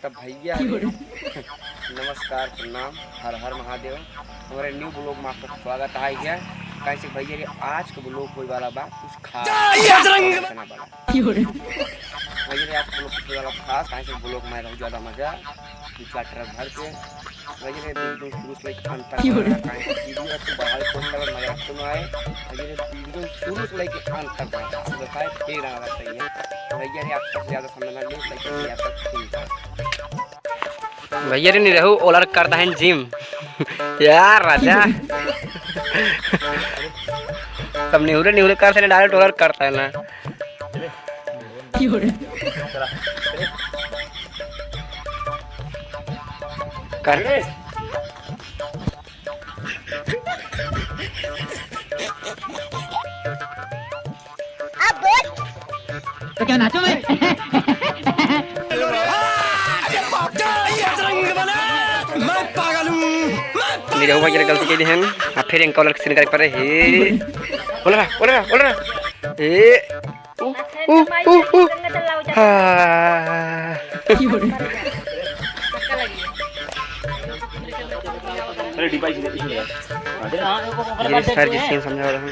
तब भैया नमस्कार प्रणाम हर हर महादेव। हमारे न्यू ब्लॉग में आपका स्वागत है। कैसे भैया रे आज के ब्लॉग कोई वाला बात कुछ खास भैया रे आज के ब्लॉग कोई वाला खास कैसे ब्लॉग में बहुत ज़्यादा मजा दो चार ट्रक भर के भैया रे वीडियो शुरू से लेकर अंत तक वीडियो तो बाहर पोस्ट कर मजा तो आए भैया रे वीडियो शुरू से लेकर अंत तक बताए फिर आना चाहिए भैया रे आप सबसे ज़्यादा समझना नहीं लेकिन आप ठीक है भैया रे नहीं रहू ओलर करता है जिम यार राजा सब निहुरे कर से डायरेक्ट ओलर करता है ना कर तो क्या नाचो मैं मेरे भैया ने गलती की है अब फिर इनका ओलर सीन कर पर हे ओलरा ए सर जी सीन समझा रहा हूं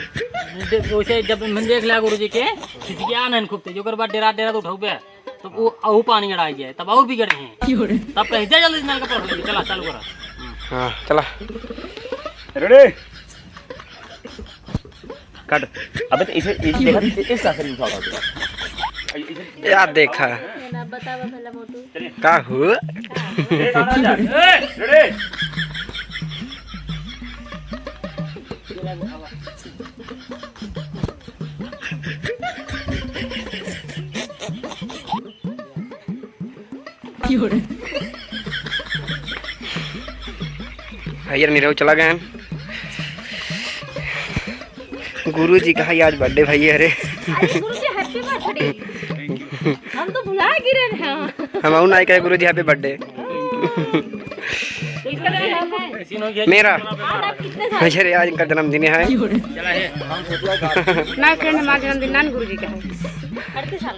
वैसे जब मन देख लिया गुरुजी के किसी के आनंद खूब थे जो कर बाद डेरा तो उठाऊ पे तो वो आऊ पानी अड़ाई जाए तब और बिगड़ हैं तब कह दे जल्दी नल का प्रॉब्लम चला चालू करा हां चला रेडी कट अबे तो इसे देखा इस साथ नहीं उठाओ यार देखा बता पहला मोटू का हो रेडी भैया नीरव चला गए गुरु जी का आज बर्थडे भैया अरे गुरुजी हैप्पी बर्थडे हम तो भुला गिरे हैं हम आऊ नहीं कहे गुरु जी हैप्पी बर्थडे मेरा भैया रे आज इनका जन्मदिन है ना फ्रेंड हमारा जन्मदिन ना गुरुजी का है 38 साल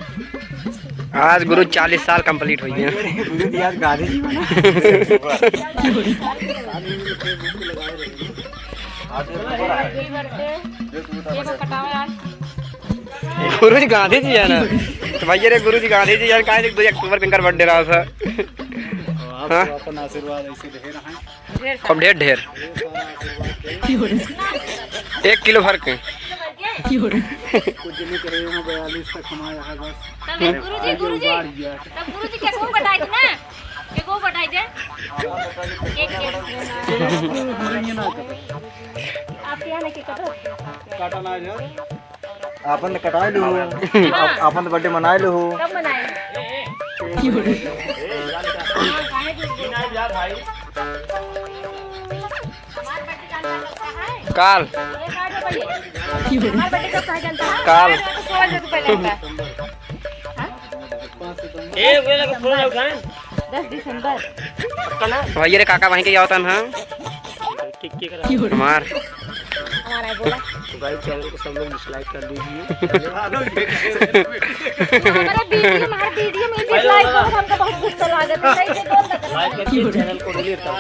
आज गुरु 40 साल कंप्लीट हुई है यार गाड़ी जी बना गुरु जी गांधी जी है ना तो भैया रे गुरु जी गांधी जी यार काहे 2 अक्टूबर को इनका बर्थडे रहा था हां अपन आशीर्वाद ऐसे दे रहा है खूब ढेर 1 किलो भर के कुछ नहीं करे 42 तक हमारा है बस गुरुजी तब गुरुजी के को बताई थी ना के को बताई दे एक आप यहां के काटा ना यार अपन कटा लो अपन बर्थडे मना लो कब मनाए काल काल भैया रे काका वहीं के होता है हमार भाई चैनल को सब लोग डिसलाइक कर दीजिए हमारा वीडियो में डिसलाइक करो हमको बहुत गुस्सा लागत है सही से बोल दे लाइक करके चैनल को डिलीट कर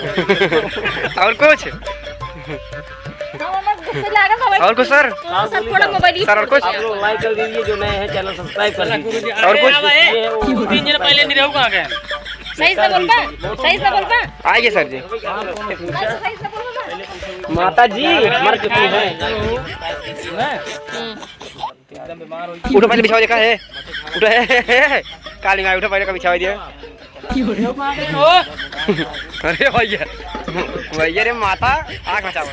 और कुछ और कुछ सर थोड़ा मोबाइल सर और कुछ आप लोग लाइक कर दीजिए जो नए हैं चैनल सब्सक्राइब कर दीजिए और कुछ 3 दिन पहले नहीं रहूंगा क्या सही से बोल पा आइए सर जी सही से बोल माता जी मर चुकी है उठो पहले बिछाओ देखा है उठो है काली माँ उठो पहले का बिछाओ दिया अरे भैया भैया रे माता आग बचाओ